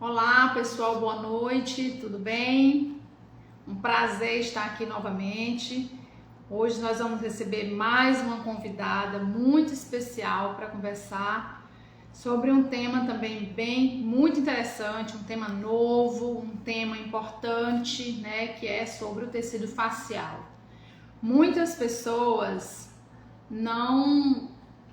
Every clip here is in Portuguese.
Olá, pessoal, boa noite, tudo bem? Um prazer estar aqui novamente. Hoje nós vamos receber mais uma convidada muito especial para conversar sobre um tema também muito interessante, um tema novo, um tema importante, né, que é sobre o tecido facial. Muitas pessoas não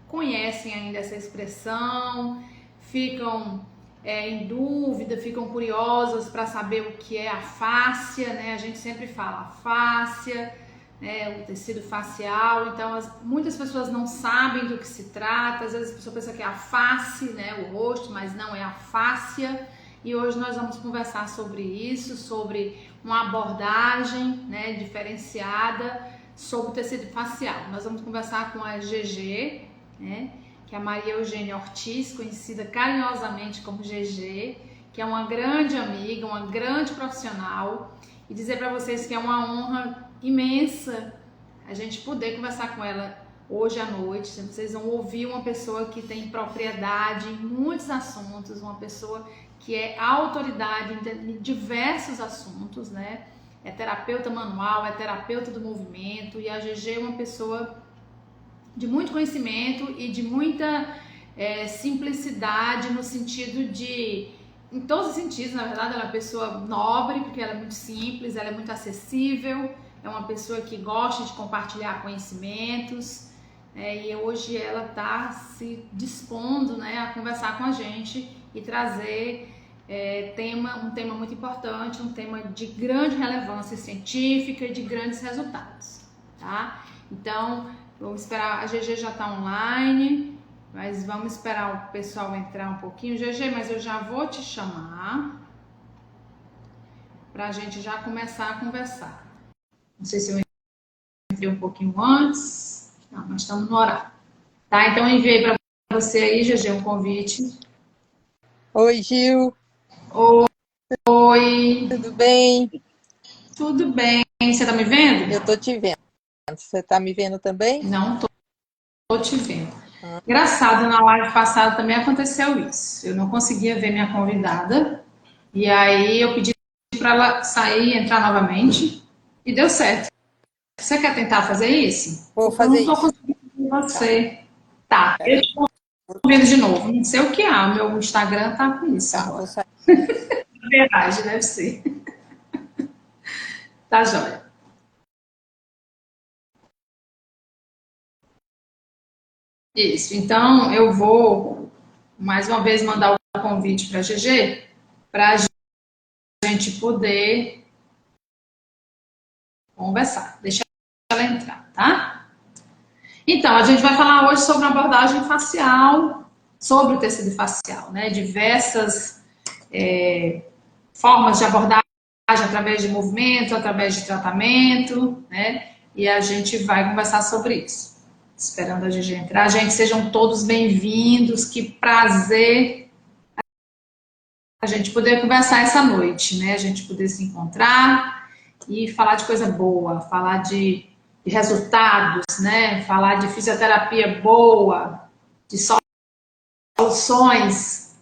conhecem ainda essa expressão, ficam em dúvida, ficam curiosas para saber o que é a fáscia, né? A gente sempre fala a fáscia, né? O tecido facial. Então, muitas pessoas não sabem do que se trata. Às vezes a pessoa pensa que é a face, né? O rosto, mas não é a fáscia. E hoje nós vamos conversar sobre isso, sobre uma abordagem, né, diferenciada sobre o tecido facial. Nós vamos conversar com a GG, né, que é a Maria Eugênia Ortiz, conhecida carinhosamente como GG, que é uma grande amiga, uma grande profissional, e dizer para vocês que é uma honra imensa a gente poder conversar com ela hoje à noite. Vocês vão ouvir uma pessoa que tem propriedade em muitos assuntos, uma pessoa que é autoridade em diversos assuntos, né? É terapeuta manual, é terapeuta do movimento, e a GG é uma pessoa de muito conhecimento e de muita simplicidade no sentido de, em todos os sentidos, na verdade, ela é uma pessoa nobre, porque ela é muito simples, ela é muito acessível, é uma pessoa que gosta de compartilhar conhecimentos, e hoje ela está se dispondo, né, a conversar com a gente e trazer um tema muito importante, um tema de grande relevância científica e de grandes resultados, tá? Então, vamos esperar, a GG já está online, mas vamos esperar o pessoal entrar um pouquinho. GG, mas eu já vou te chamar para a gente já começar a conversar. Não sei se eu entrei um pouquinho antes. Não, mas estamos no horário. Tá, então eu enviei para você aí, GG, um convite. Oi, Gil. Oi. Tudo bem? Tudo bem. Você tá me vendo? Eu tô te vendo. Você tá me vendo também? Não tô te vendo. Engraçado, na live passada também aconteceu isso. Eu não conseguia ver minha convidada. E aí eu pedi para ela sair e entrar novamente. E deu certo. Você quer tentar fazer isso? Vou Porque eu fazer não tô isso. conseguindo ver Tá, você. Tá, eu peraí. te convido de novo. Não sei o que há. Meu Instagram tá com isso Tá, vou agora. sair. Na verdade, deve ser. Tá joia. Isso. Então, eu vou mais uma vez mandar o convite para a GG para a gente poder conversar. Deixa ela entrar, tá? Então, a gente vai falar hoje sobre uma abordagem facial, sobre o tecido facial, né? Diversas formas de abordagem através de movimento, através de tratamento, né? E a gente vai conversar sobre isso. Esperando a GG entrar. Gente, sejam todos bem-vindos. Que prazer a gente poder conversar essa noite, né? A gente poder se encontrar e falar de coisa boa, falar de resultados, né? Falar de fisioterapia boa, de soluções.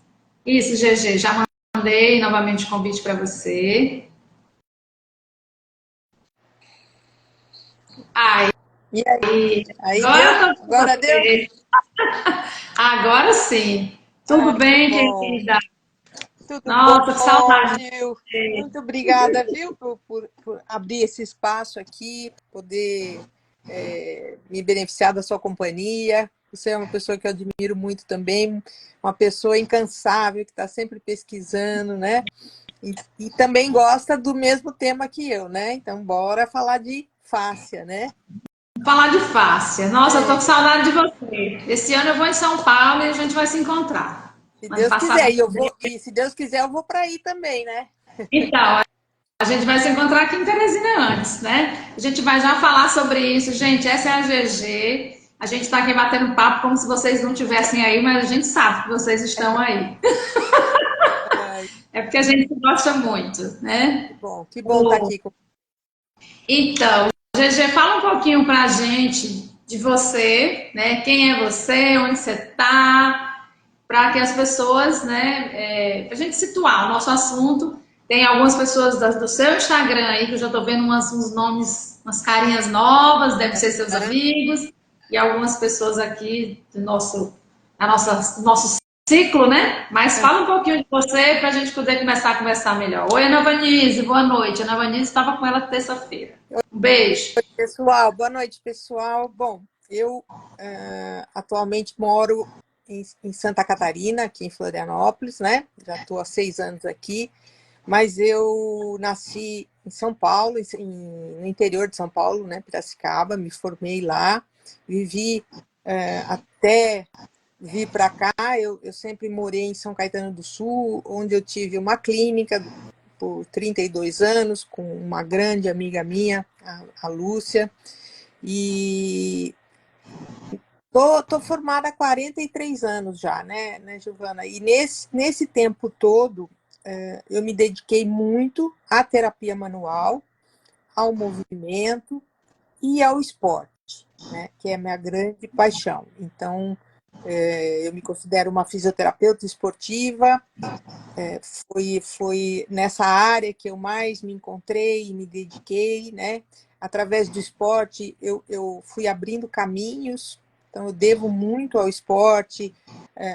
Isso, GG, já mandei novamente o convite para você. Aí, E aí? Aí agora deu? eu tô com Agora deu? você. Agora sim. Ah, Tudo que bem, bom. querida? Tudo Nossa, que bom, saudade. Gil. Muito obrigada, viu, por abrir esse espaço aqui, poder me beneficiar da sua companhia. Você é uma pessoa que eu admiro muito também, uma pessoa incansável, que está sempre pesquisando, né? E também gosta do mesmo tema que eu, né? Então, bora falar de fáscia, né? Falar de fáscia. Nossa, eu tô com É, saudade de você. Esse ano eu vou em São Paulo e a gente vai se encontrar. se Ano Deus passado. quiser. E se Deus quiser, eu vou para aí também, né? Então, a gente vai se encontrar aqui em Teresina antes, né? A gente vai já falar sobre isso. Gente, essa é a GG. A gente está aqui batendo papo como se vocês não estivessem aí, mas a gente sabe que vocês estão aí. Ai, É porque a gente se gosta muito, né? que bom estar aqui com Então, GG, fala um pouquinho pra gente de você, né? Quem é você, onde você tá, para que as pessoas, né, para a gente situar o nosso assunto. Tem algumas pessoas do seu Instagram aí, que eu já estou vendo uns nomes, umas carinhas novas, devem ser seus amigos, e algumas pessoas aqui do nosso ciclo, né? Mas fala um pouquinho de você para a gente poder começar a conversar melhor. Oi, Ana Vanise, boa noite. Ana Vanise estava com ela terça-feira. Um beijo. Pessoal, boa noite, pessoal. Bom, eu atualmente moro em Santa Catarina, aqui em Florianópolis, né? Já estou há 6 anos aqui, mas eu nasci em São Paulo, no interior de São Paulo, né? Piracicaba, me formei lá, vivi até vir para cá. Eu sempre morei em São Caetano do Sul, onde eu tive uma clínica por 32 anos, com uma grande amiga minha, a Lúcia, e tô formada há 43 anos já, né, Giovana? E nesse tempo todo, eu me dediquei muito à terapia manual, ao movimento e ao esporte, né, que é a minha grande paixão. Então, eu me considero uma fisioterapeuta esportiva. Foi nessa área que eu mais me encontrei e me dediquei, né? Através do esporte, eu fui abrindo caminhos, então eu devo muito ao esporte,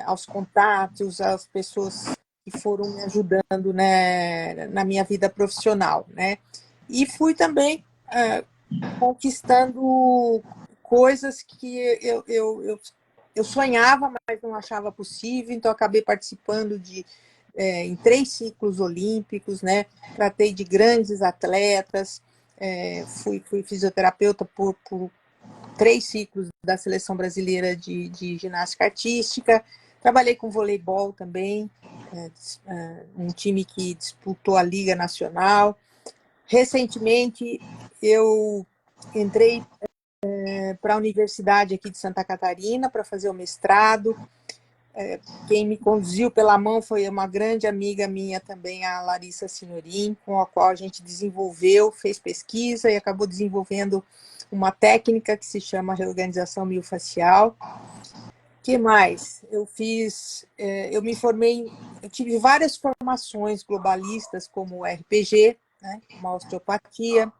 aos contatos, às pessoas que foram me ajudando, né, na minha vida profissional, né? E fui também conquistando coisas que eu sonhava, mas não achava possível, então acabei participando em 3 ciclos olímpicos, né? Tratei de grandes atletas, fui fisioterapeuta por 3 ciclos da Seleção Brasileira de Ginástica Artística, trabalhei com voleibol também, um time que disputou a Liga Nacional. Recentemente, eu entrei para a Universidade aqui de Santa Catarina para fazer o mestrado. Quem me conduziu pela mão foi uma grande amiga minha também, a Larissa Signorin, com a qual a gente fez pesquisa e acabou desenvolvendo uma técnica que se chama reorganização miofascial. O que mais? Eu me formei, eu tive várias formações globalistas, como o RPG, né, uma osteopatia,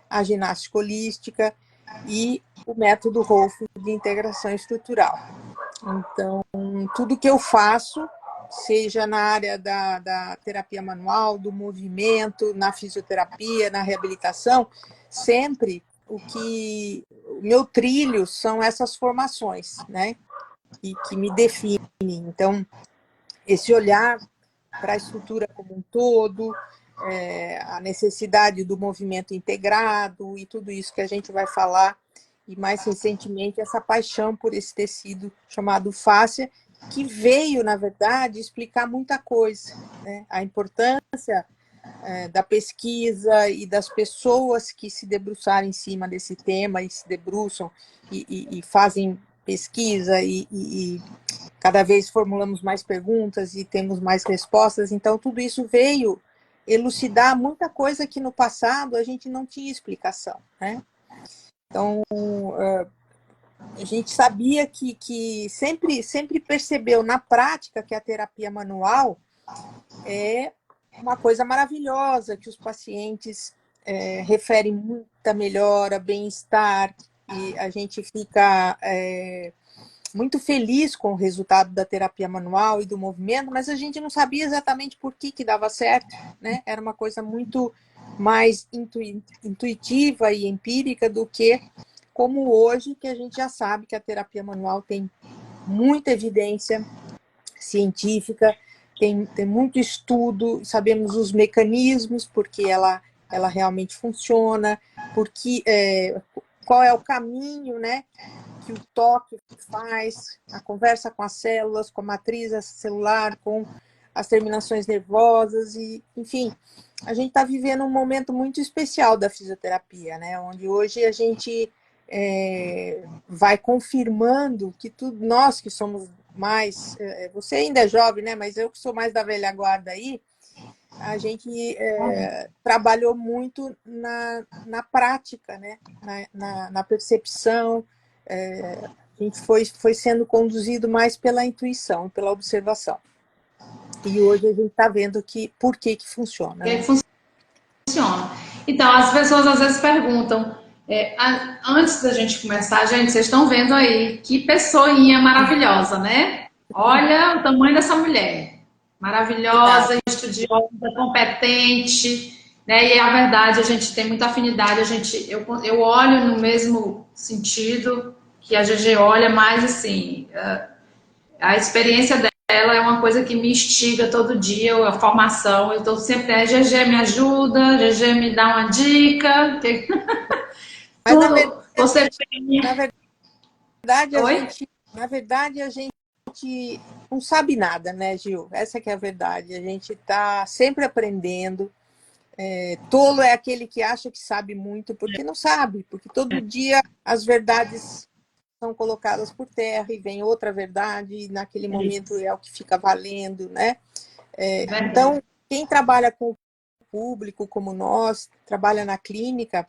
a ginástica holística e o método Rolf de integração estrutural. Então, tudo que eu faço, seja na área da terapia manual, do movimento, na fisioterapia, na reabilitação, sempre o meu trilho são essas formações, né? E que me definem. Então, esse olhar para a estrutura como um todo, a necessidade do movimento integrado e tudo isso que a gente vai falar, e mais recentemente essa paixão por esse tecido chamado fáscia, que veio, na verdade, explicar muita coisa, né? A importância da pesquisa e das pessoas que se debruçaram em cima desse tema e se debruçam e fazem pesquisa e cada vez formulamos mais perguntas e temos mais respostas. Então, tudo isso veio elucidar muita coisa que no passado a gente não tinha explicação, né? Então, a gente sabia que sempre percebeu na prática que a terapia manual é uma coisa maravilhosa, que os pacientes referem muita melhora, bem-estar, e a gente fica muito feliz com o resultado da terapia manual e do movimento, mas a gente não sabia exatamente por que dava certo, né? Era uma coisa muito mais intuitiva e empírica do que como hoje, que a gente já sabe que a terapia manual tem muita evidência científica, tem muito estudo, sabemos os mecanismos, porque ela realmente funciona, porque, qual é o caminho, né, que o toque faz, a conversa com as células, com a matriz celular, com as terminações nervosas, e, enfim, a gente está vivendo um momento muito especial da fisioterapia, né, onde hoje a gente vai confirmando que nós que somos mais, você ainda é jovem, né? Mas eu que sou mais da velha guarda aí, a gente trabalhou muito na prática, né? Na percepção, A gente foi sendo conduzido mais pela intuição, pela observação. E hoje a gente está vendo por que funciona, né? Funciona. Então, as pessoas às vezes perguntam, antes da gente começar, gente, vocês estão vendo aí que pessoinha maravilhosa, né? Olha o tamanho dessa mulher. Maravilhosa, Obrigada. estudiosa, competente, né? E a verdade, a gente tem muita afinidade, eu olho no mesmo sentido que a GG olha, mas assim, a experiência dela é uma coisa que me instiga todo dia, a formação. Eu estou sempre, GG me ajuda, GG me dá uma dica. Mas Tudo você na tem. verdade, Oi? a gente não sabe nada, né, Gil? Essa que é a verdade. A gente está sempre aprendendo. Tolo é aquele que acha que sabe muito, porque não sabe, porque todo dia as verdades são colocadas por terra e vem outra verdade, e naquele momento é o que fica valendo, né? Verdade. Então, quem trabalha com o público, como nós, trabalha na clínica,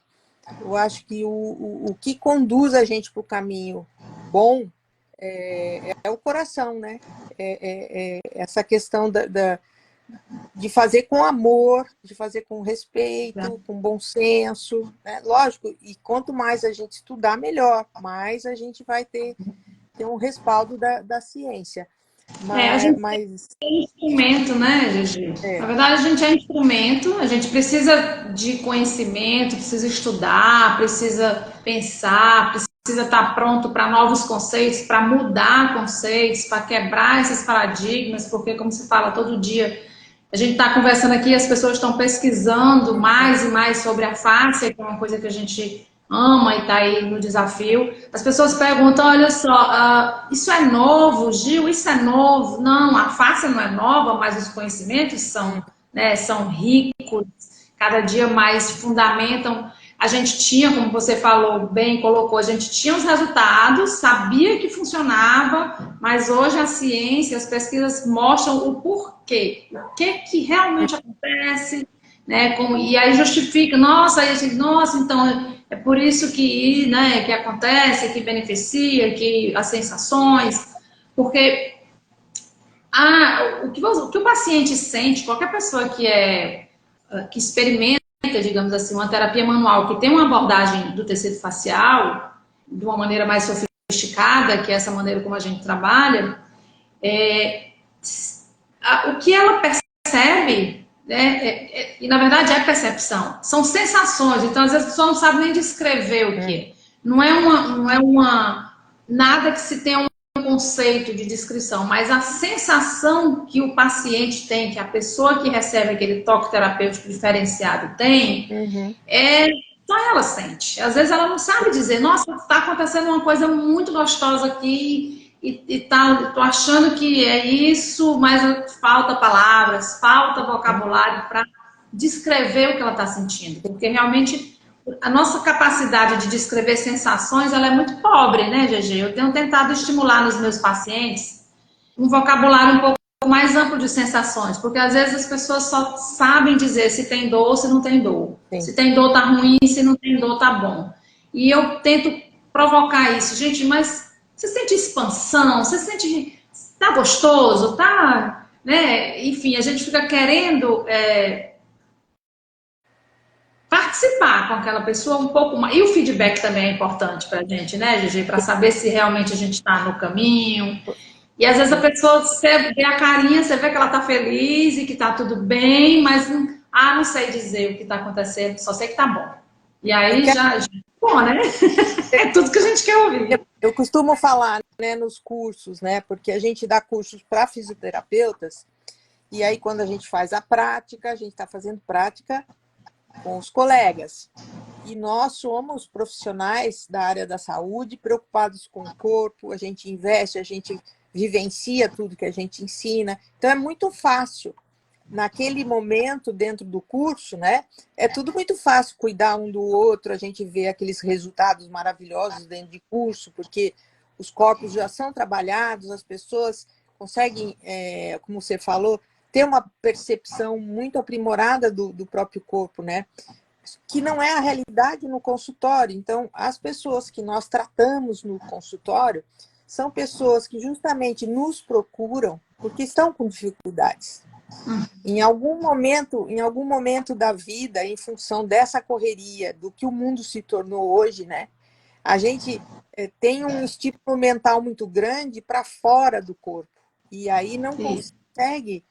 eu acho que o que conduz a gente para o caminho bom é o coração, né? Essa questão de fazer com amor, de fazer com respeito, com bom senso, né? Lógico, e quanto mais a gente estudar, melhor, mais a gente vai ter um respaldo da ciência. A gente Mas tem instrumento, né, Gigi? Na é, verdade, a gente é instrumento, a gente precisa de conhecimento, precisa estudar, precisa pensar, precisa estar pronto para novos conceitos, para mudar conceitos, para quebrar esses paradigmas, porque, como se fala todo dia, a gente está conversando aqui, as pessoas estão pesquisando mais e mais sobre a fáscia, que é uma coisa que a gente ama e está aí no desafio. As pessoas perguntam, olha só, isso é novo, Gil, isso é novo? Não, a fáscia não é nova, mas os conhecimentos são, né, são ricos, cada dia mais fundamentam. A gente tinha, como você falou bem, colocou, a gente tinha os resultados, sabia que funcionava, mas hoje a ciência, as pesquisas mostram o porquê, o que realmente acontece, né? E aí justifica, nossa, então é por isso que, né, que acontece, que beneficia, que as sensações, porque o que o paciente sente, qualquer pessoa que experimenta, digamos assim, uma terapia manual que tem uma abordagem do tecido facial de uma maneira mais sofisticada, que é essa maneira como a gente trabalha, é, o que ela percebe, né, e na verdade é percepção, são sensações, então às vezes a pessoa não sabe nem descrever o que é. Não é nada que se tenha um conceito de descrição, mas a sensação que o paciente tem, que a pessoa que recebe aquele toque terapêutico diferenciado tem, uhum. só ela sente. Às vezes ela não sabe dizer, nossa, está acontecendo uma coisa muito gostosa aqui e tá, tô achando que é isso, mas falta palavras, falta vocabulário para descrever o que ela está sentindo, porque realmente a nossa capacidade de descrever sensações ela é muito pobre, né, GG? Eu tenho tentado estimular nos meus pacientes um vocabulário um pouco mais amplo de sensações, porque às vezes as pessoas só sabem dizer se tem dor ou se não tem dor. Sim. Se tem dor tá ruim, se não tem dor tá bom. E eu tento provocar isso. Gente, mas você sente expansão? Você sente... Tá gostoso? Tá... Né? Enfim, a gente fica querendo participar com aquela pessoa um pouco mais. E o feedback também é importante pra gente, né, Gigi? Para saber se realmente a gente está no caminho. E às vezes a pessoa, você vê a carinha, você vê que ela tá feliz e que tá tudo bem, mas não sei dizer o que tá acontecendo, só sei que tá bom. E Eu, aí quero, já bom, né? É tudo que a gente quer ouvir. eu costumo falar, né, nos cursos, né, porque a gente dá cursos para fisioterapeutas, e aí quando a gente faz a prática, a gente está fazendo prática com os colegas. E nós somos profissionais da área da saúde, preocupados com o corpo, a gente investe, a gente vivencia tudo que a gente ensina. Então é muito fácil. Naquele momento, dentro do curso, né? É tudo muito fácil cuidar um do outro, a gente vê aqueles resultados maravilhosos dentro de curso, porque os corpos já são trabalhados, as pessoas conseguem, como você falou, ter uma percepção muito aprimorada do próprio corpo, né? que não é a realidade no consultório. Então, as pessoas que nós tratamos no consultório são pessoas que justamente nos procuram porque estão com dificuldades. Em algum momento da vida, em função dessa correria, do que o mundo se tornou hoje, né? A gente tem um estímulo mental muito grande para fora do corpo. E aí não consegue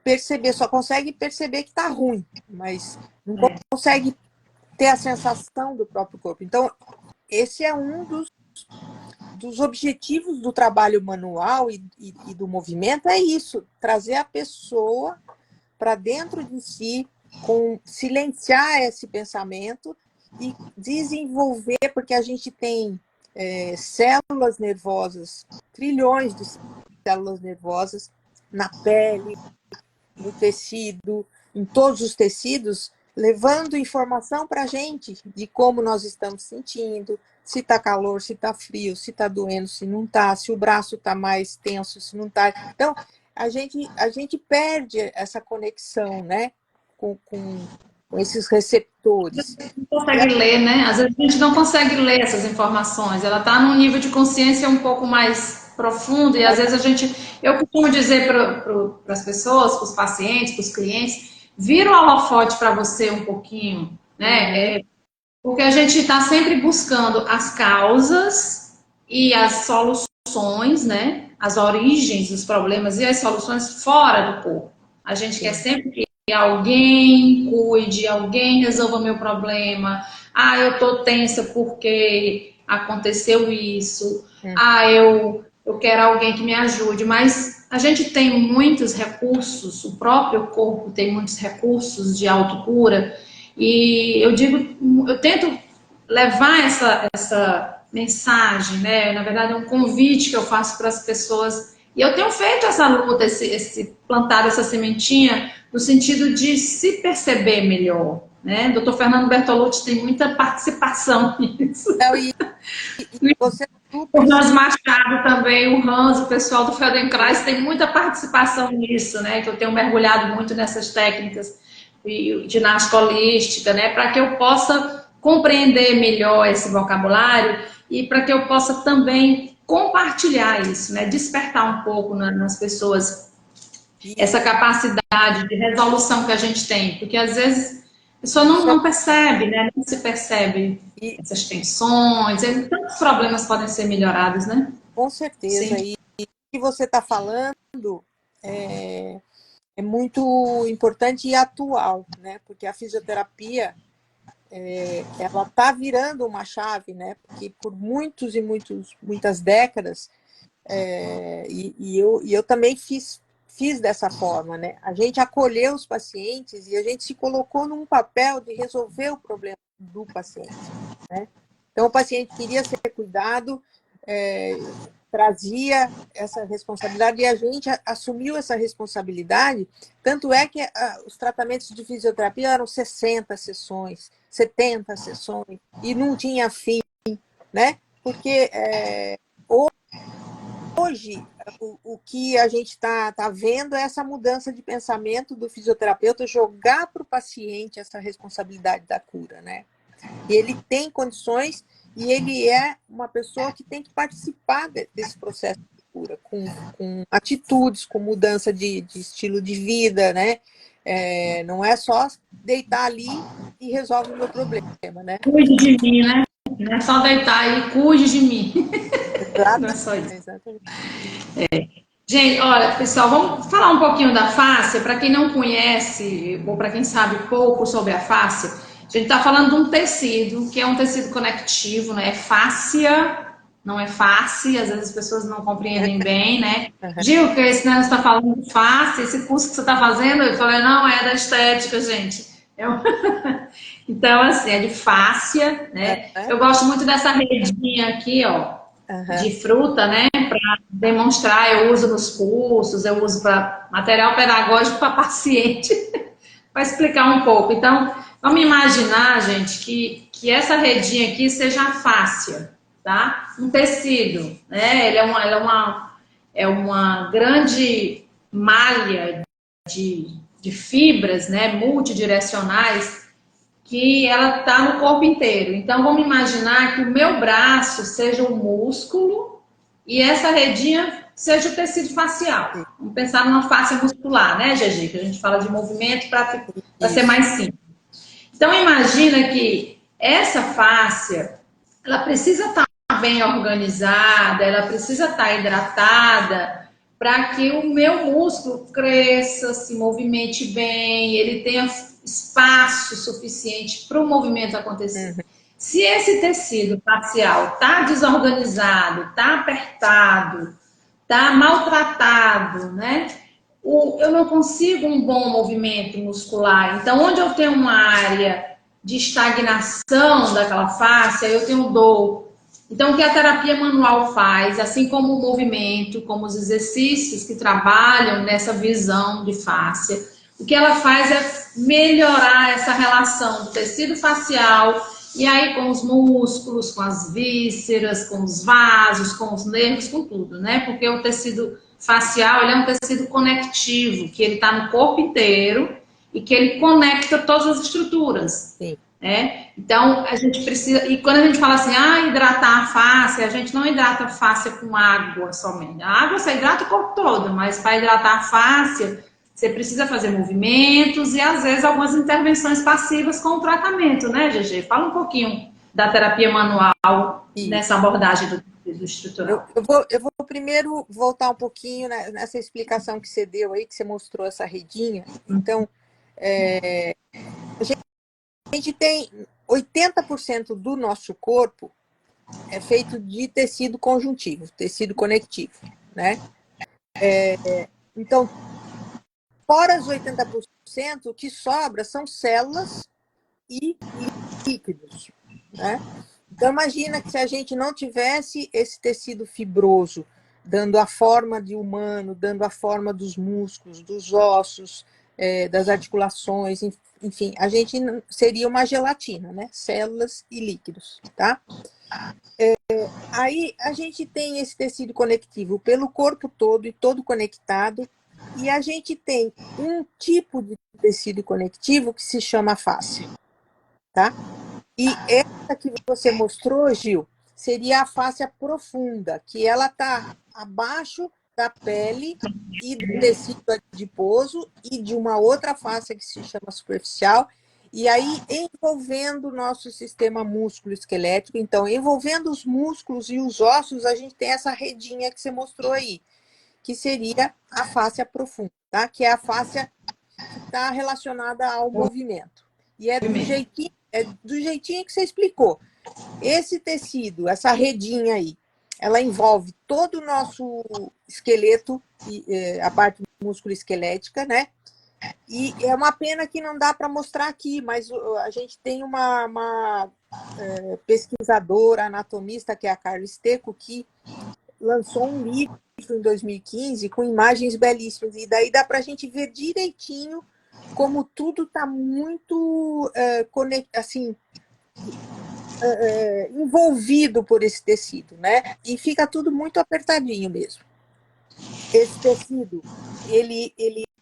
perceber, só consegue perceber que está ruim, mas não consegue ter a sensação do próprio corpo. Então, esse é um dos objetivos do trabalho manual e do movimento, é isso, trazer a pessoa para dentro de si, silenciar esse pensamento e desenvolver, porque a gente tem células nervosas, trilhões de células nervosas na pele, no tecido, em todos os tecidos, levando informação para a gente de como nós estamos sentindo, se está calor, se está frio, se está doendo, se não está, se o braço está mais tenso, se não está. Então, a gente perde essa conexão, né, com esses receptores. Não consegue ler, né? Às vezes a gente não consegue ler essas informações. Ela está num nível de consciência um pouco mais profundo e às vezes eu costumo dizer para as pessoas, para os pacientes, para os clientes, vira o holofote para você um pouquinho, né? Porque a gente está sempre buscando as causas e as soluções, né? As origens dos problemas e as soluções fora do corpo. A gente quer sempre que alguém cuide, alguém resolva meu problema. Ah, eu tô tensa porque aconteceu isso. Ah, eu quero alguém que me ajude. Mas a gente tem muitos recursos, o próprio corpo tem muitos recursos de autocura. E eu tento levar essa mensagem, né? Na verdade, é um convite que eu faço para as pessoas. E eu tenho feito essa luta, plantado essa sementinha, no sentido de se perceber melhor, né? Dr. Fernando Bertolucci tem muita participação nisso. Você... O Hans Machado também, o Hans, o pessoal do Feldenkrais tem muita participação nisso, né? Que eu tenho mergulhado muito nessas técnicas de ginástica holística, né? Para que eu possa compreender melhor esse vocabulário e para que eu possa também compartilhar isso, né? Despertar um pouco nas pessoas essa capacidade de resolução que a gente tem, porque às vezes a pessoa não percebe, né? Não se percebe essas tensões, e tantos problemas podem ser melhorados, né? Com certeza. Sim. E o que você está falando é muito importante e atual, né? Porque a fisioterapia ela está virando uma chave, né? Porque por muitas décadas eu também fiz dessa forma, né? A gente acolheu os pacientes e a gente se colocou num papel de resolver o problema do paciente, né? Então o paciente queria ser cuidado, trazia essa responsabilidade e a gente assumiu essa responsabilidade, tanto é que os tratamentos de fisioterapia eram 60 sessões, 70 sessões, e não tinha fim, né? Porque hoje o que a gente está vendo é essa mudança de pensamento do fisioterapeuta jogar para o paciente essa responsabilidade da cura, né? E ele tem condições e ele é uma pessoa que tem que participar desse processo de cura, com atitudes, com mudança de estilo de vida, né? Não é só deitar ali e resolve o meu problema, né? Cuide de mim, né? Não é só deitar aí, cuide de mim. Exatamente. Não é só isso. Exatamente. Gente, olha, pessoal, vamos falar um pouquinho da fáscia. Para quem não conhece, ou para quem sabe pouco sobre a fáscia, a gente está falando de um tecido, que é um tecido conectivo, né? É fáscia, não é face, às vezes as pessoas não compreendem bem, né? Gil, que esse né, você está falando de face, esse curso que você está fazendo, eu falei, não, é da estética, gente. Então, assim, é de fáscia, né? Eu gosto muito dessa redinha aqui, ó, de fruta, né? Para demonstrar, eu uso nos cursos, eu uso para material pedagógico para paciente, para explicar um pouco. Então, vamos imaginar, gente, que essa redinha aqui seja a fáscia, tá? Um tecido, né? Ela é uma grande malha de fibras, né? Multidirecionais que ela está no corpo inteiro. Então, vamos imaginar que o meu braço seja um músculo e essa redinha seja o tecido facial. Vamos pensar numa face muscular, né, Gigi? Que a gente fala de movimento para ser mais simples. Então, imagina que essa fáscia, ela precisa estar bem organizada, ela precisa estar hidratada para que o meu músculo cresça, se movimente bem, ele tenha espaço suficiente para o movimento acontecer. Se esse tecido facial está desorganizado, está apertado, está maltratado, né? Eu não consigo um bom movimento muscular. Então, onde eu tenho uma área de estagnação daquela face, eu tenho dor. Então, o que a terapia manual faz, assim como o movimento, como os exercícios que trabalham nessa visão de face, o que ela faz é melhorar essa relação do tecido facial e aí com os músculos, com as vísceras, com os vasos, com os nervos, com tudo, né? Porque o tecido facial, ele é um tecido conectivo, que ele está no corpo inteiro e que ele conecta todas as estruturas. Sim. Né? Então, a gente precisa... E quando a gente fala assim, hidratar a face, a gente não hidrata a face com água somente. A água você hidrata o corpo todo, mas para hidratar a face, você precisa fazer movimentos e, às vezes, algumas intervenções passivas com o tratamento, né, GG? Fala um pouquinho da terapia manual nessa abordagem do estrutural. Eu vou primeiro voltar um pouquinho nessa explicação que você deu aí, que você mostrou essa redinha. Então, a gente tem 80% do nosso corpo é feito de tecido conjuntivo, tecido conectivo, né? Então, fora os 80%, o que sobra são células e líquidos, né? Então, imagina que se a gente não tivesse esse tecido fibroso, dando a forma de humano, dando a forma dos músculos, dos ossos, das articulações, enfim, a gente seria uma gelatina, né? Células e líquidos, tá? Aí a gente tem esse tecido conectivo pelo corpo todo e todo conectado, e a gente tem um tipo de tecido conectivo que se chama face, tá? E essa que você mostrou, Gil, seria a face profunda, que ela está abaixo da pele e do tecido adiposo e de uma outra face que se chama superficial, e aí envolvendo o nosso sistema músculo-esquelético. Então, envolvendo os músculos e os ossos, a gente tem essa redinha que você mostrou aí, que seria a face profunda, tá? Que é a face que está relacionada ao movimento. E é do jeitinho que você explicou. Esse tecido, essa redinha aí, ela envolve todo o nosso esqueleto, a parte músculo-esquelética, né? E é uma pena que não dá para mostrar aqui, mas a gente tem uma pesquisadora, anatomista, que é a Carla Stecco, que lançou um livro em 2015 com imagens belíssimas. E daí dá para a gente ver direitinho como tudo está muito assim, envolvido por esse tecido, né? E fica tudo muito apertadinho mesmo. Esse tecido, ele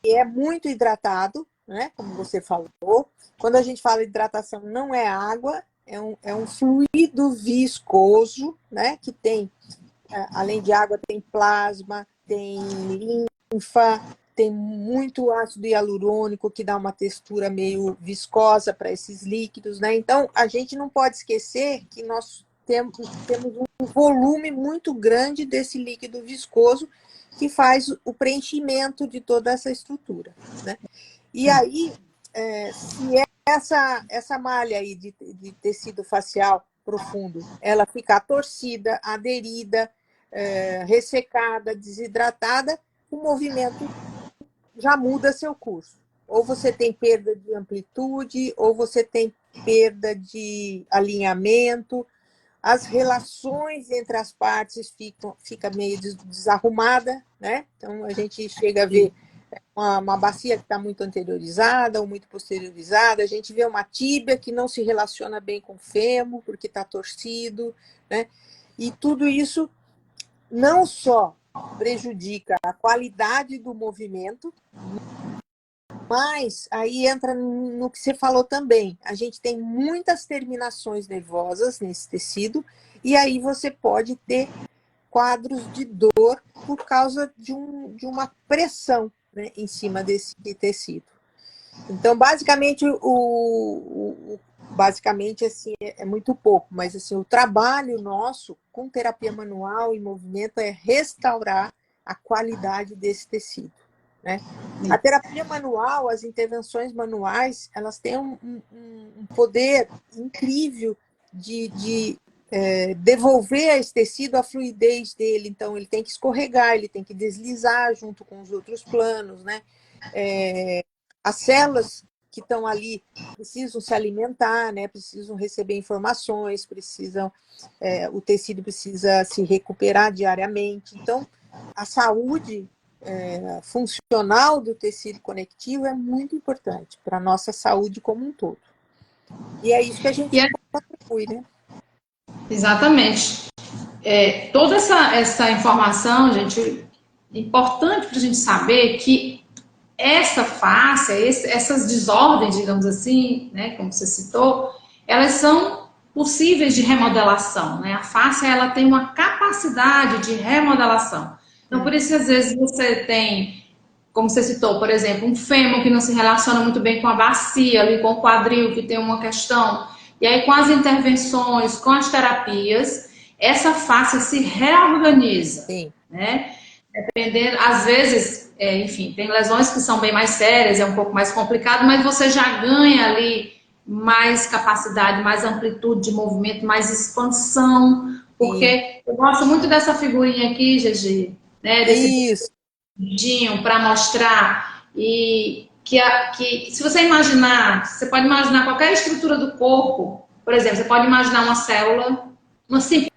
é muito hidratado, né? Como você falou. Quando a gente fala hidratação, não é água, é um fluido viscoso, né? Que tem, além de água, tem plasma, tem linfa, tem muito ácido hialurônico, que dá uma textura meio viscosa para esses líquidos, né? Então, a gente não pode esquecer que nós temos um volume muito grande desse líquido viscoso que faz o preenchimento de toda essa estrutura, né? E aí, se essa malha aí de tecido facial profundo, ela ficar torcida, aderida, ressecada, desidratada, o movimento já muda seu curso. Ou você tem perda de amplitude, ou você tem perda de alinhamento, as relações entre as partes fica meio desarrumada, né? Então, a gente chega a ver uma bacia que está muito anteriorizada ou muito posteriorizada, a gente vê uma tíbia que não se relaciona bem com o fêmur, porque está torcido, né? E tudo isso não só prejudica a qualidade do movimento, Mas aí entra no que você falou também. A gente tem muitas terminações nervosas nesse tecido, e aí você pode ter quadros de dor por causa de uma pressão, né, em cima desse tecido. Então, basicamente, basicamente assim, é muito pouco, mas assim, o trabalho nosso com terapia manual e movimento é restaurar a qualidade desse tecido, né? A terapia manual, as intervenções manuais, elas têm um poder incrível de devolver a esse tecido a fluidez dele. Então, ele tem que escorregar, ele tem que deslizar junto com os outros planos, né? As células que estão ali precisam se alimentar, né? Precisam receber informações, o tecido precisa se recuperar diariamente. Então, a saúde funcional do tecido conectivo é muito importante para a nossa saúde como um todo. E é isso que a gente contribui, né? Exatamente. Toda essa informação, gente, é importante para a gente saber que essa face, essas desordens, digamos assim, né, como você citou, elas são possíveis de remodelação, né? A face, ela tem uma capacidade de remodelação. Então, por isso, às vezes, você tem, como você citou, por exemplo, um fêmur que não se relaciona muito bem com a bacia, ali, com o quadril, que tem uma questão. E aí, com as intervenções, com as terapias, essa face se reorganiza, né? Dependendo, às vezes, enfim, tem lesões que são bem mais sérias, é um pouco mais complicado, mas você já ganha ali mais capacidade, mais amplitude de movimento, mais expansão, porque eu gosto muito dessa figurinha aqui, Gigi, né, desse dedinho para mostrar e que se você imaginar, você pode imaginar qualquer estrutura do corpo, por exemplo, você pode imaginar uma célula, uma simples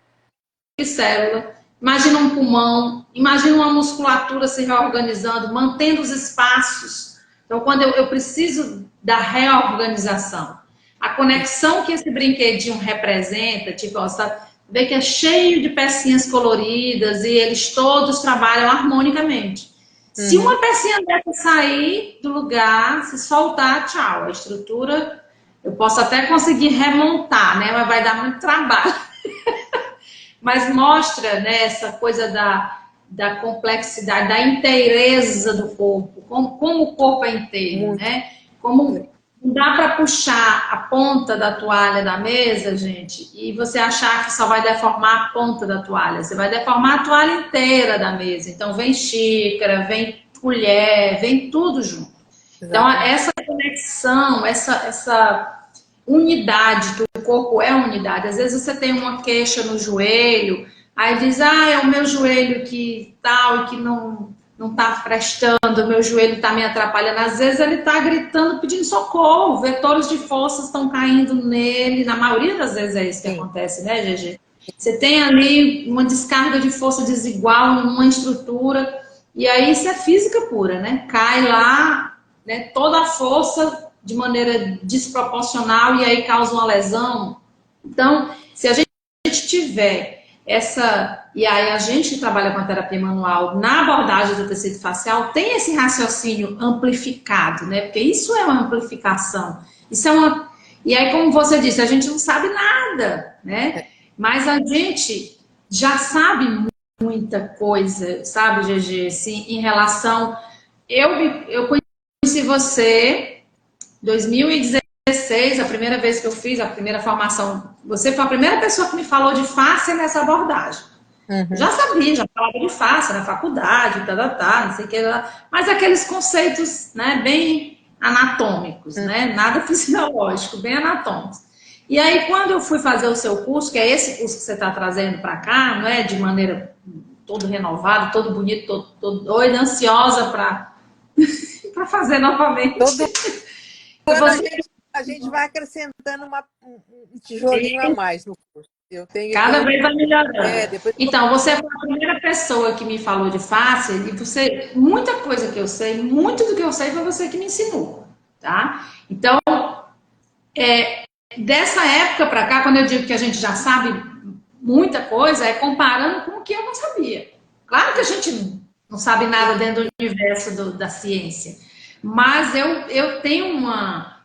célula, imagina um pulmão, imagina uma musculatura se reorganizando, mantendo os espaços. Então, quando eu preciso da reorganização, a conexão que esse brinquedinho representa, tipo, ó, você vê que é cheio de pecinhas coloridas e eles todos trabalham harmonicamente. Se uma pecinha dessa sair do lugar, se soltar, tchau. A estrutura, eu posso até conseguir remontar, né? Mas vai dar muito trabalho. Mas mostra, né, essa coisa da complexidade, da inteireza do corpo, como o corpo é inteiro, né? Como não dá para puxar a ponta da toalha da mesa, gente, e você achar que só vai deformar a ponta da toalha. Você vai deformar a toalha inteira da mesa. Então, vem xícara, vem colher, vem tudo junto. Então, essa conexão, essa unidade, que o corpo é unidade. Às vezes você tem uma queixa no joelho, aí diz, é o meu joelho que tal e que não está prestando, o meu joelho está me atrapalhando. Às vezes ele está gritando, pedindo socorro, vetores de força estão caindo nele. Na maioria das vezes é isso que acontece, né, GG? Você tem ali uma descarga de força desigual em uma estrutura, e aí isso é física pura, né? Cai lá, né, toda a força de maneira desproporcional e aí causa uma lesão. Então, se a gente tiver e aí a gente que trabalha com a terapia manual na abordagem do tecido facial tem esse raciocínio amplificado, né? Porque isso é uma amplificação. Isso é uma... E aí, como você disse, a gente não sabe nada, né? Mas a gente já sabe muita coisa, sabe, GG? Assim, em relação... Eu conheci você... 2016, a primeira vez que eu fiz a primeira formação, você foi a primeira pessoa que me falou de face nessa abordagem. Já sabia, já falava de face na faculdade, não sei o que, mas aqueles conceitos, né, bem anatômicos, né, nada fisiológico, bem anatômicos. E aí, quando eu fui fazer o seu curso, que é esse curso que você está trazendo para cá, não é, de maneira todo renovado, todo bonito, todo doido, ansiosa para fazer novamente. A gente vai acrescentando um tijolinho a mais no curso. Cada vez vai melhorando. Então, você foi a primeira pessoa que me falou de face, e muita coisa que eu sei, muito do que eu sei foi você que me ensinou, tá? Então, dessa época para cá, quando eu digo que a gente já sabe muita coisa, é comparando com o que eu não sabia. Claro que a gente não sabe nada dentro do universo da ciência, mas eu tenho uma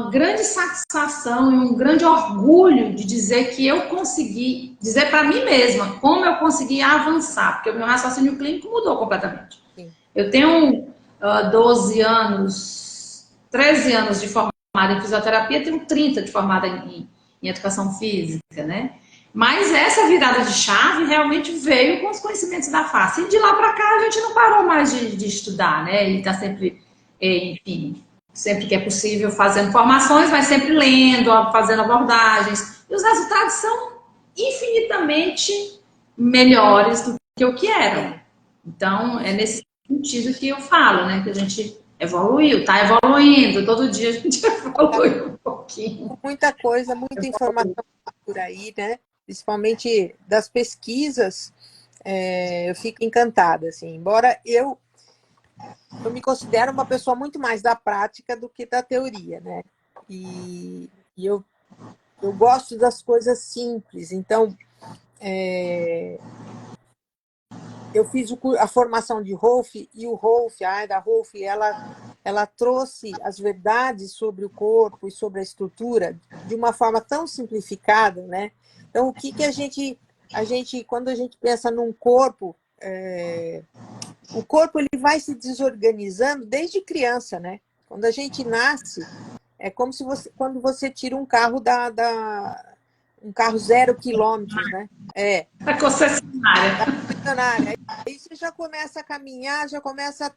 grande satisfação e um grande orgulho de dizer que eu consegui, dizer para mim mesma como eu consegui avançar, porque o meu raciocínio clínico mudou completamente. Sim. Eu tenho 12 anos, 13 anos de formada em fisioterapia, tenho 30 de formada em educação física, né? Mas essa virada de chave realmente veio com os conhecimentos da face. E de lá para cá a gente não parou mais de estudar, né? E está sempre, enfim, sempre que é possível fazendo formações, mas sempre lendo, fazendo abordagens. E os resultados são infinitamente melhores do que o que eram. Então, é nesse sentido que eu falo, né? Que a gente evoluiu, tá evoluindo, todo dia a gente evolui um pouquinho. Muita coisa, muita informação por aí, né? Principalmente das pesquisas, eu fico encantada, assim. Embora eu me considero uma pessoa muito mais da prática do que da teoria, né? E eu gosto das coisas simples. Então, eu fiz a formação de Rolf, e o Rolf, a Aida Rolf, ela trouxe as verdades sobre o corpo e sobre a estrutura de uma forma tão simplificada, né? Então, o que a gente quando a gente pensa num corpo, o corpo ele vai se desorganizando desde criança, né? Quando a gente nasce, é como se quando você tira um carro um carro 0 quilômetros, né? A concessionária. Aí você já começa a caminhar, já começa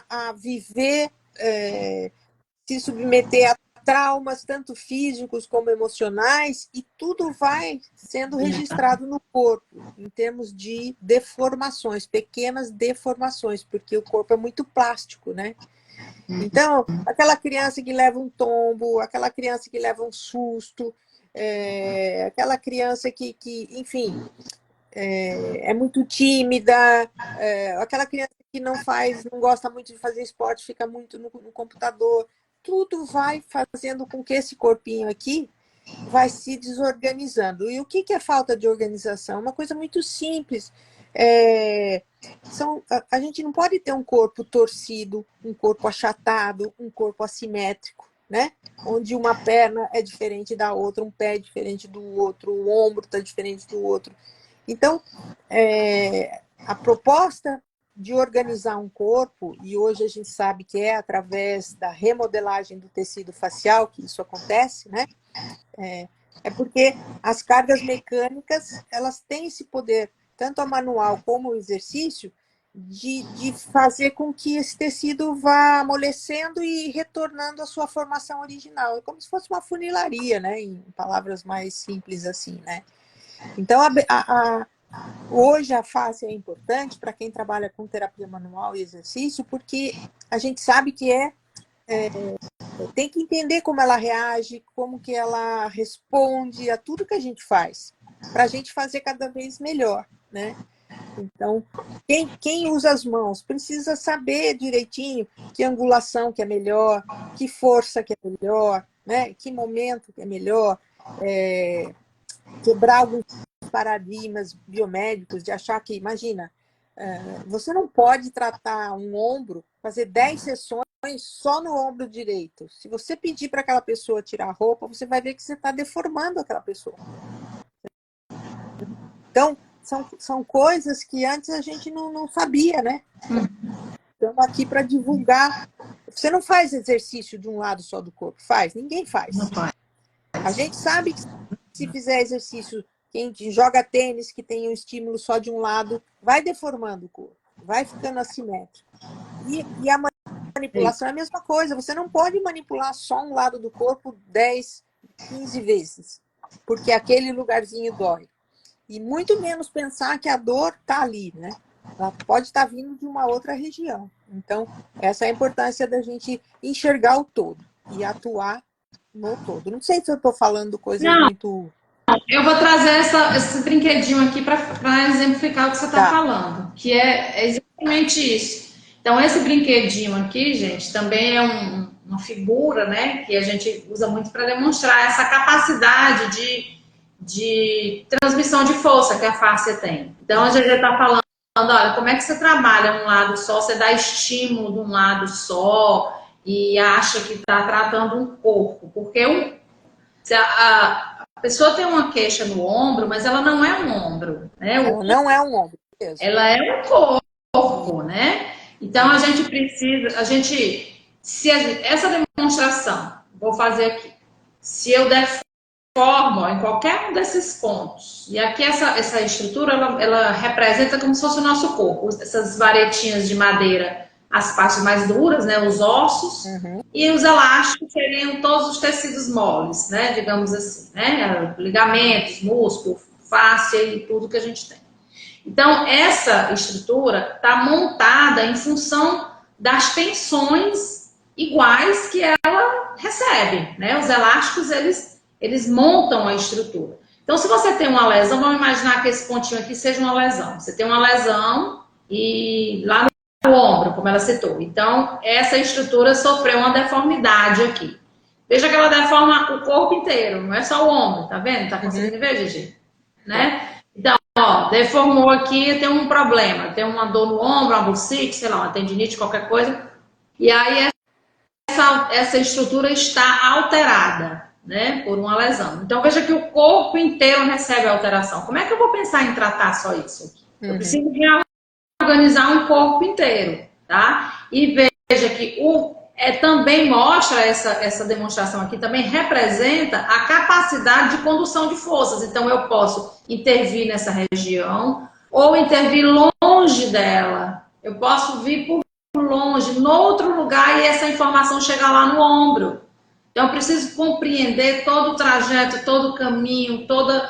a viver, se submeter a traumas, tanto físicos como emocionais, e tudo vai sendo registrado no corpo, em termos de deformações, pequenas deformações, porque o corpo é muito plástico, né? Então, aquela criança que leva um tombo, aquela criança que leva um susto, aquela criança que enfim, é muito tímida, aquela criança que não gosta muito de fazer esporte, fica muito no computador, tudo vai fazendo com que esse corpinho aqui vai se desorganizando. E o que é falta de organização? Uma coisa muito simples. A gente não pode ter um corpo torcido, um corpo achatado, um corpo assimétrico, né? Onde uma perna é diferente da outra, um pé é diferente do outro, o ombro está diferente do outro. Então, a proposta de organizar um corpo, e hoje a gente sabe que é através da remodelagem do tecido facial que isso acontece, né? É porque as cargas mecânicas, elas têm esse poder, tanto a manual como o exercício, de fazer com que esse tecido vá amolecendo e retornando à sua formação original. É como se fosse uma funilaria, né? Em palavras mais simples assim, né? Então, hoje a face é importante para quem trabalha com terapia manual e exercício, porque a gente sabe que tem que entender como ela reage, como que ela responde a tudo que a gente faz, para a gente fazer cada vez melhor, né? Então, quem usa as mãos precisa saber direitinho que angulação que é melhor, que força que é melhor, né? Que momento que é melhor, quebrar alguns paradigmas biomédicos de achar que, imagina, você não pode tratar um ombro, fazer 10 sessões só no ombro direito. Se você pedir para aquela pessoa tirar a roupa, você vai ver que você está deformando aquela pessoa. Então, são coisas que antes a gente não sabia, né? Estamos aqui para divulgar. Você não faz exercício de um lado só do corpo, faz? Ninguém faz. Não faz. A gente sabe que se fizer exercício, quem joga tênis, que tem um estímulo só de um lado, vai deformando o corpo, vai ficando assimétrico. E a manipulação é a mesma coisa. Você não pode manipular só um lado do corpo 10, 15 vezes, porque aquele lugarzinho dói. E muito menos pensar que a dor está ali, né? Ela pode estar vindo de uma outra região. Então, essa é a importância da gente enxergar o todo e atuar no todo. Não sei se eu estou falando coisas muito... Eu vou trazer esse brinquedinho aqui para exemplificar o que você está falando, que é exatamente isso. Então, esse brinquedinho aqui, gente, também é uma figura, né, que a gente usa muito para demonstrar essa capacidade de transmissão de força que a face tem. Então, a gente já está falando, olha, como é que você trabalha um lado só, você dá estímulo de um lado só, e acha que está tratando um corpo, porque se a pessoa tem uma queixa no ombro, mas ela não é um ombro, né? Ela não é um ombro mesmo. Ela é um corpo, né? Então a gente precisa, essa demonstração, vou fazer aqui, se eu der forma em qualquer um desses pontos, e aqui essa estrutura ela representa como se fosse o nosso corpo, essas varetinhas de madeira, as partes mais duras, né? Os ossos, e os elásticos seriam todos os tecidos moles, né? Digamos assim, né? Ligamentos, músculo, fáscia e tudo que a gente tem. Então, essa estrutura está montada em função das tensões iguais que ela recebe, né? Os elásticos, eles montam a estrutura. Então, se você tem uma lesão, vamos imaginar que esse pontinho aqui seja uma lesão. Você tem uma lesão e lá no ombro, como ela citou. Então, essa estrutura sofreu uma deformidade aqui. Veja que ela deforma o corpo inteiro, não é só o ombro, tá vendo? Tá conseguindo ver, Gigi? Né? Então, ó, deformou aqui, tem um problema, tem uma dor no ombro, uma bursite, sei lá, uma tendinite, qualquer coisa. E aí essa estrutura está alterada, né, por uma lesão. Então veja que o corpo inteiro recebe alteração. Como é que eu vou pensar em tratar só isso aqui? Eu preciso organizar um corpo inteiro, tá? E veja que também mostra essa demonstração aqui, também representa a capacidade de condução de forças. Então, eu posso intervir nessa região ou intervir longe dela. Eu posso vir por longe, no outro lugar, e essa informação chegar lá no ombro. Então, eu preciso compreender todo o trajeto, todo o caminho, todo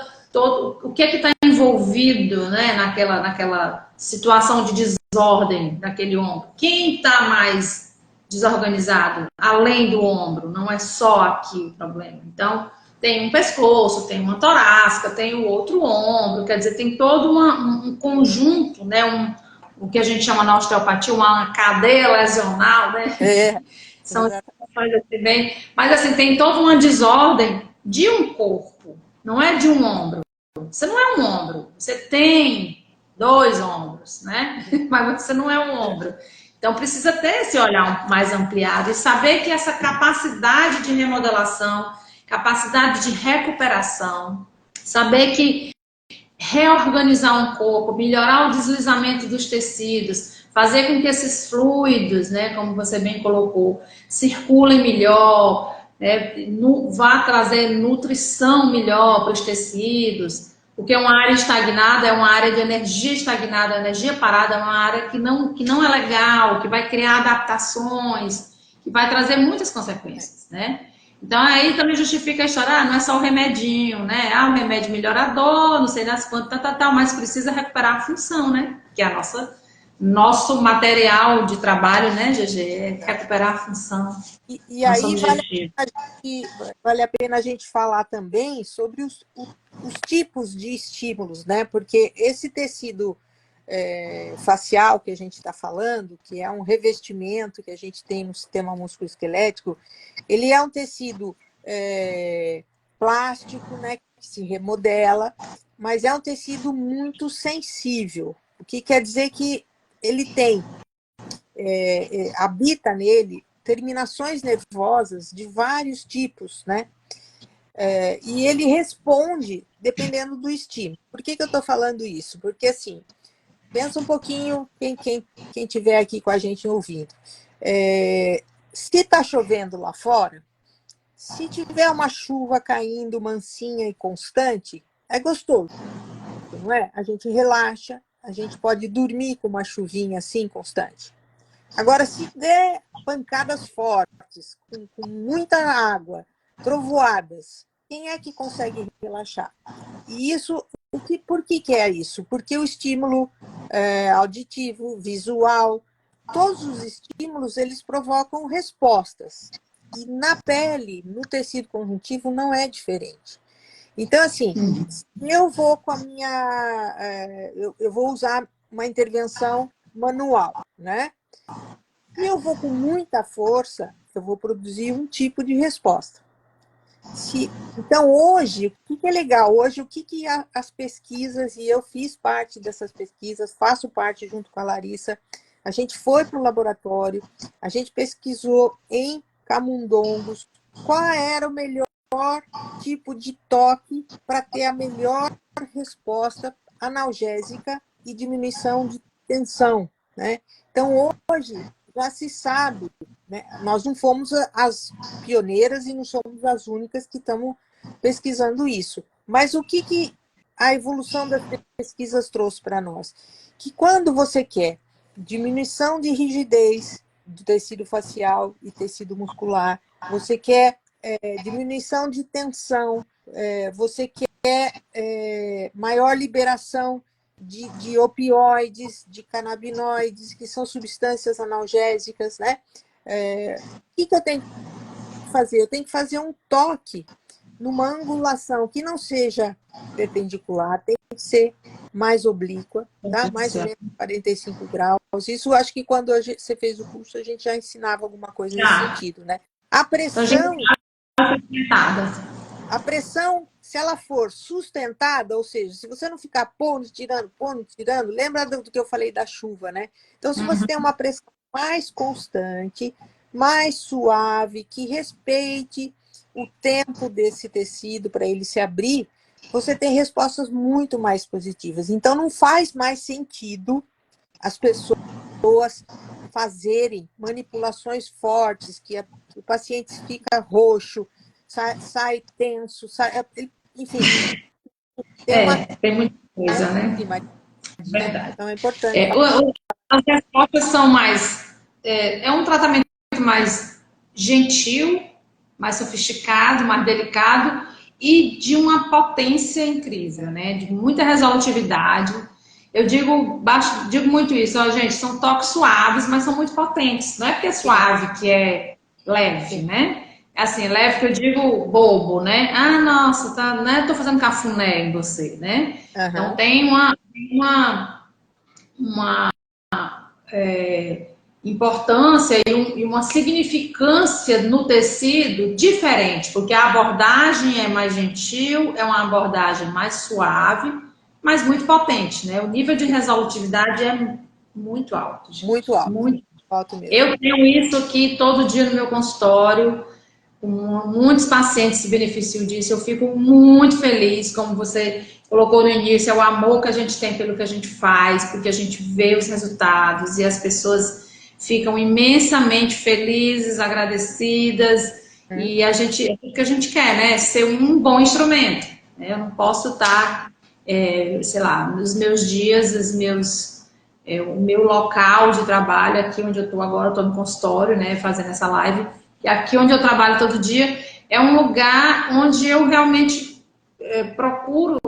o que está envolvido, né, naquela situação de desordem daquele ombro. Quem está mais desorganizado, além do ombro, não é só aqui o problema. Então, tem um pescoço, tem uma torácica, tem o outro ombro, quer dizer, tem todo um conjunto, né, o que a gente chama na osteopatia, uma cadeia lesional, né? São situações assim bem. Mas assim, tem toda uma desordem de um corpo, não é de um ombro. Você não é um ombro, você tem dois ombros, né? Mas você não é um ombro. Então precisa ter esse olhar mais ampliado e saber que essa capacidade de remodelação, capacidade de recuperação, saber que reorganizar um corpo, melhorar o deslizamento dos tecidos, fazer com que esses fluidos, né, como você bem colocou, circulem melhor, né, vá trazer nutrição melhor para os tecidos, porque uma área estagnada é uma área de energia estagnada, energia parada é uma área que não é legal, que vai criar adaptações, que vai trazer muitas consequências, né? Então, aí também justifica a história, não é só o remedinho, né? O remédio melhorador, não sei das quantas, tal, mas precisa recuperar a função, né? Que é nosso material de trabalho, né, GG? É recuperar a função. E aí vale a pena a gente falar também sobre os tipos de estímulos, né? Porque esse tecido facial que a gente está falando, que é um revestimento que a gente tem no sistema musculoesquelético, ele é um tecido plástico, né, que se remodela, mas é um tecido muito sensível, o que quer dizer que ele tem, habita nele terminações nervosas de vários tipos, né? E ele responde dependendo do estímulo. Por que eu estou falando isso? Porque, assim, pensa um pouquinho, quem tiver aqui com a gente ouvindo. Se está chovendo lá fora, se tiver uma chuva caindo mansinha e constante, é gostoso, não é? A gente relaxa, a gente pode dormir com uma chuvinha assim constante. Agora, se der pancadas fortes, com muita água, trovoadas, quem é que consegue relaxar? E isso, por que é isso? Porque o estímulo auditivo, visual, todos os estímulos, eles provocam respostas. E na pele, no tecido conjuntivo, não é diferente. Então, assim, se eu vou com a minha... eu vou usar uma intervenção manual, né? E eu vou com muita força, eu vou produzir um tipo de resposta. Então, hoje, o que é legal? Hoje, o que as pesquisas, e eu fiz parte dessas pesquisas, faço parte junto com a Larissa, A gente foi para o laboratório, a gente pesquisou em camundongos qual era o melhor tipo de toque para ter a melhor resposta analgésica e diminuição de tensão, né? Então, hoje, já se sabe, né? Nós não fomos as pioneiras e não somos as únicas que estamos pesquisando isso. Mas o que a evolução das pesquisas trouxe para nós? Que quando você quer diminuição de rigidez do tecido facial e tecido muscular, você quer diminuição de tensão, você quer maior liberação de opioides, de canabinoides, que são substâncias analgésicas, né? O que eu tenho que fazer? Eu tenho que fazer um toque numa angulação que não seja perpendicular, tem que ser mais oblíqua, tá? Mais ou menos 45 graus. Isso acho que quando você fez o curso a gente já ensinava alguma coisa nesse sentido, né? A pressão, se ela for sustentada, ou seja, se você não ficar pondo, tirando, lembra do que eu falei da chuva, né? Então, se você tem uma pressão mais constante, mais suave, que respeite o tempo desse tecido para ele se abrir, você tem respostas muito mais positivas. Então, não faz mais sentido as pessoas fazerem manipulações fortes, que o paciente fica roxo, sai tenso, enfim. Tem muita coisa, né? Verdade. Então, é importante. As respostas são mais... É um tratamento mais gentil, mais sofisticado, mais delicado e de uma potência incrível, né? De muita resolutividade. Eu digo muito isso, ó, gente, são toques suaves, mas são muito potentes. Não é porque é suave que é leve, né? É assim, leve que eu digo bobo, né? Ah, nossa, tá, né? Tô fazendo cafuné em você, né? Então tem uma importância e uma significância no tecido diferente, porque a abordagem é mais gentil, é uma abordagem mais suave, mas muito potente, né? O nível de resolutividade é muito alto, gente. Muito alto. Muito alto mesmo. Eu tenho isso aqui todo dia no meu consultório, muitos pacientes se beneficiam disso, eu fico muito feliz, como você colocou no início, é o amor que a gente tem pelo que a gente faz, porque a gente vê os resultados e as pessoas ficam imensamente felizes, agradecidas, e é o que a gente quer, né? Ser um bom instrumento. Né? Eu não posso estar, sei lá, nos meus dias, o meu local de trabalho, aqui onde eu estou agora, eu estou no consultório, né, fazendo essa live, e aqui onde eu trabalho todo dia, é um lugar onde eu realmente procuro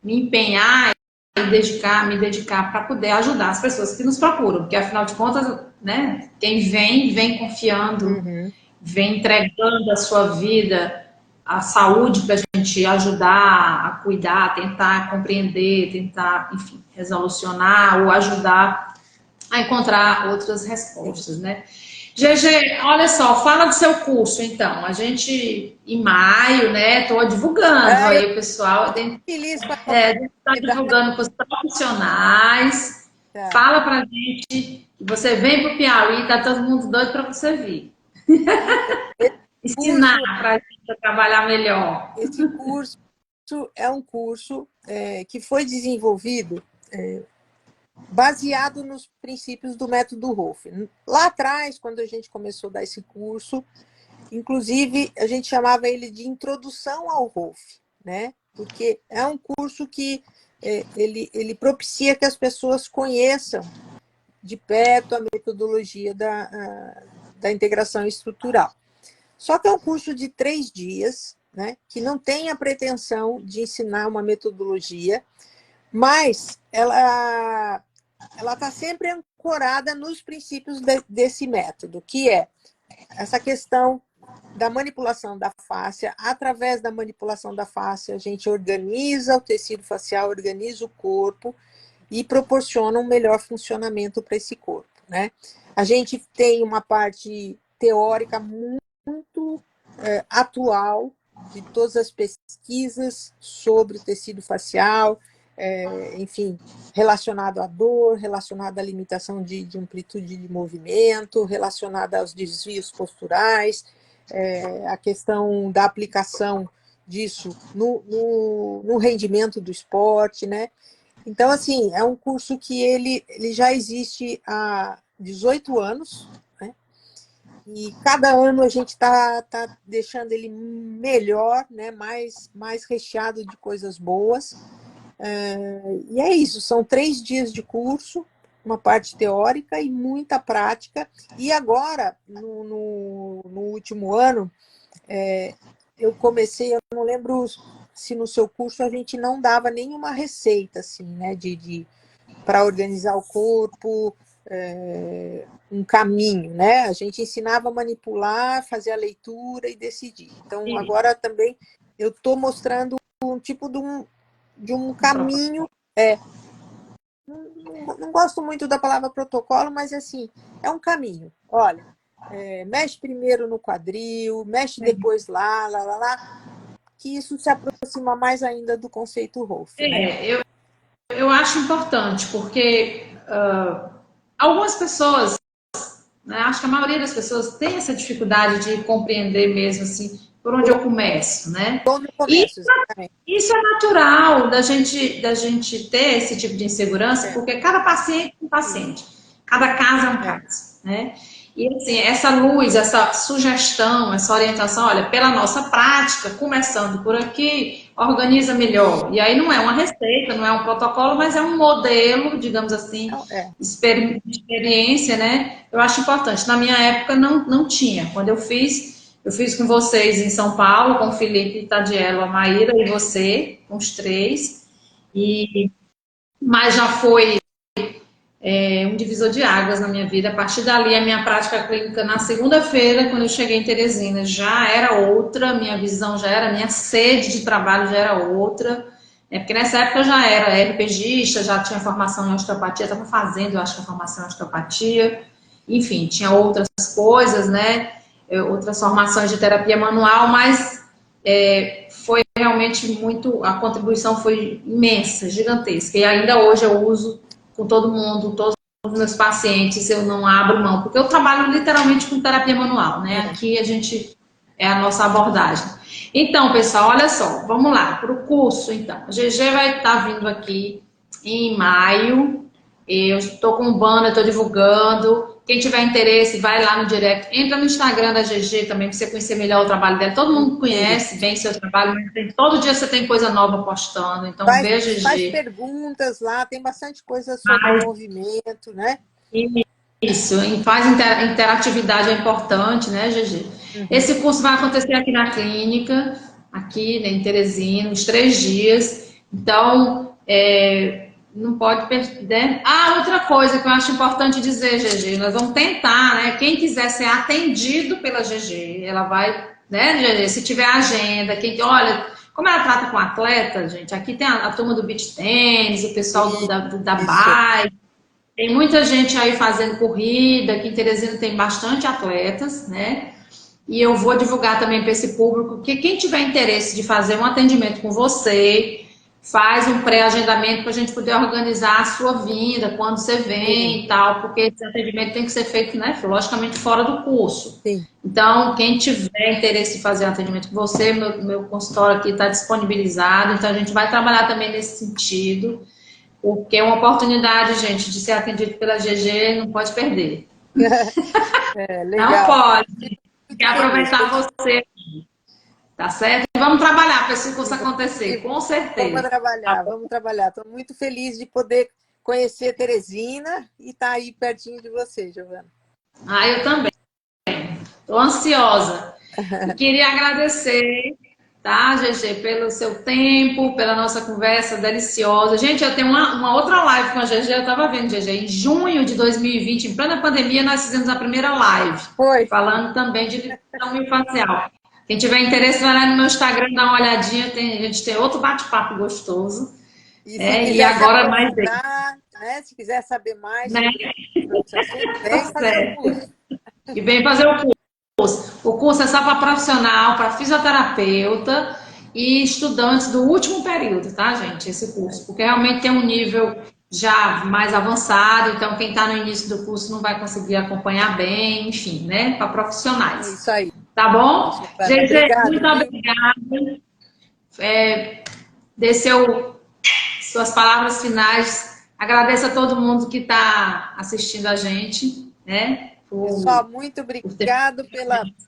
me empenhar e me dedicar para poder ajudar as pessoas que nos procuram, porque afinal de contas, né, quem vem confiando, vem entregando a sua vida, a saúde para a gente ajudar a cuidar, tentar compreender, tentar, enfim, resolucionar ou ajudar a encontrar outras respostas, né? GG, olha só, fala do seu curso, então. A gente, em maio, né, estou divulgando aí, o pessoal. A gente está divulgando para os profissionais. Tá. Fala para a gente que você vem para o Piauí, tá todo mundo doido para você vir. Ensinar para a gente a trabalhar melhor. Esse curso é um curso que foi desenvolvido baseado nos princípios do método Rolf. Lá atrás, quando a gente começou a dar esse curso, inclusive a gente chamava ele de Introdução ao Rolf, né? Porque é um curso que ele propicia que as pessoas conheçam de perto a metodologia da integração estrutural. Só que é um curso de 3 dias, né, que não tem a pretensão de ensinar uma metodologia, mas ela está sempre ancorada nos princípios desse método, que é essa questão da manipulação da fáscia. Através da manipulação da fáscia, a gente organiza o tecido facial, organiza o corpo e proporciona um melhor funcionamento para esse corpo, né? A gente tem uma parte teórica muito atual de todas as pesquisas sobre o tecido facial, enfim, relacionado à dor, relacionado à limitação de amplitude de movimento, relacionado aos desvios posturais, a questão da aplicação disso no rendimento do esporte, né? Então, assim, é um curso que ele já existe há 18 anos, né? E cada ano a gente tá deixando ele melhor, né? Mais recheado de coisas boas. E é isso, são 3 dias de curso, uma parte teórica e muita prática. E agora, no último ano, eu comecei, eu não lembro se no seu curso a gente não dava nenhuma receita, assim, né, para organizar o corpo, um caminho, né? A gente ensinava a manipular, fazer a leitura e decidir. Então, agora também eu estou mostrando um tipo de um caminho. Não gosto muito da palavra protocolo, mas assim, é um caminho. Olha, mexe primeiro no quadril, mexe depois lá, que isso se aproxima mais ainda do conceito Rolf, né? Eu acho importante, porque algumas pessoas, né, acho que a maioria das pessoas tem essa dificuldade de compreender mesmo, assim, por onde eu começo, né? Onde eu E começo, exatamente. isso é natural da gente ter esse tipo de insegurança, porque cada paciente é um paciente, cada caso é um caso, né? E assim, essa luz, essa sugestão, essa orientação, olha, pela nossa prática, começando por aqui, organiza melhor. E aí não é uma receita, não é um protocolo, mas é um modelo, digamos assim, experiência, né? Eu acho importante. Na minha época não tinha. Quando eu fiz com vocês em São Paulo, com o Felipe Tadiello, a Maíra e você, com os 3. Mas já foi um divisor de águas na minha vida. A partir dali, a minha prática clínica na segunda-feira, quando eu cheguei em Teresina, já era outra, minha visão já era, minha sede de trabalho já era outra. Porque nessa época eu já era RPGista, já tinha formação em osteopatia, estava fazendo, eu acho que a formação em osteopatia. Enfim, tinha outras coisas, né? Outras formações de terapia manual, mas foi realmente muito, a contribuição foi imensa, gigantesca. E ainda hoje eu uso com todo mundo, todos os meus pacientes, eu não abro mão, porque eu trabalho literalmente com terapia manual, né? Aqui é a nossa abordagem. Então, pessoal, olha só, vamos lá, para o curso, então. A GG vai estar vindo aqui em maio, eu estou com um banner, estou divulgando. Quem tiver interesse, vai lá no direct, entra no Instagram da GG também, para você conhecer melhor o trabalho dela. Todo mundo conhece bem seu trabalho, mas todo dia você tem coisa nova postando, então vê a GG. Faz perguntas lá, tem bastante coisa sobre movimento, né? Isso, faz interatividade é importante, né, GG? Esse curso vai acontecer aqui na clínica, aqui né, em Teresina, uns 3 dias. Então, não pode perder. Outra coisa que eu acho importante dizer, GG, nós vamos tentar, né? Quem quiser ser atendido pela GG, ela vai, né, GG? Se tiver agenda, olha, como ela trata com atleta, gente, aqui tem a turma do beach tênis, o pessoal da bike. Tem muita gente aí fazendo corrida, aqui em Teresina tem bastante atletas, né? E eu vou divulgar também para esse público que quem tiver interesse de fazer um atendimento com você, faz um pré-agendamento para a gente poder organizar a sua vinda, quando você vem e tal, porque esse atendimento tem que ser feito, né, logicamente, fora do curso. Sim. Então, quem tiver interesse em fazer um atendimento com você, meu consultório aqui está disponibilizado, então a gente vai trabalhar também nesse sentido. Porque é uma oportunidade, gente, de ser atendido pela GG, não pode perder. Legal. Não pode. Quer aproveitar você. Tá certo? E vamos trabalhar para esse curso acontecer, com certeza. Vamos trabalhar. Estou muito feliz de poder conhecer Teresina e estar aí pertinho de você, Giovana. Eu também. Estou ansiosa. E queria agradecer, tá, GG, pelo seu tempo, pela nossa conversa deliciosa. Gente, eu tenho uma outra live com a GG, eu estava vendo, GG, em junho de 2020, em plena pandemia, nós fizemos a primeira live. Foi. Falando também de liberação miofascial. Quem tiver interesse, vai lá no meu Instagram, dá uma olhadinha, a gente tem outro bate-papo gostoso. E agora mais dele. Né, se quiser saber mais né? sobre esse assunto, vem fazer o curso. E vem fazer o curso. O curso é só para profissional, para fisioterapeuta e estudantes do último período, tá, gente? Esse curso, porque realmente tem um nível já mais avançado, então quem está no início do curso não vai conseguir acompanhar bem, enfim, né? Para É profissionais. isso aí, Tá bom? Giovana. GG, Obrigada, muito viu? obrigada. Dê suas palavras finais. Agradeço a todo mundo que está assistindo a gente, né? Pessoal, muito Por ter... obrigado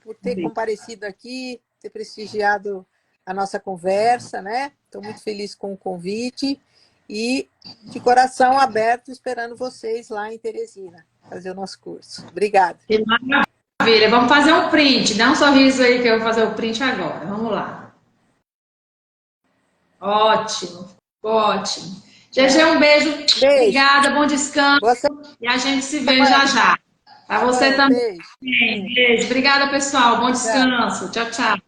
por ter comparecido aqui, ter prestigiado a nossa conversa, né? Estou muito feliz com o convite e de coração aberto esperando vocês lá em Teresina fazer o nosso curso. Obrigada. Que maravilha. Vamos fazer um print. Dá um sorriso aí que eu vou fazer o print agora. Vamos lá. Ótimo, ótimo. GG, um beijo. Beijo. Obrigada, bom descanso. Boa E a gente se vê já semana. já. Para você também. Beijo. Beijo. Obrigada, pessoal. Bom Tchau. descanso. Tchau, tchau.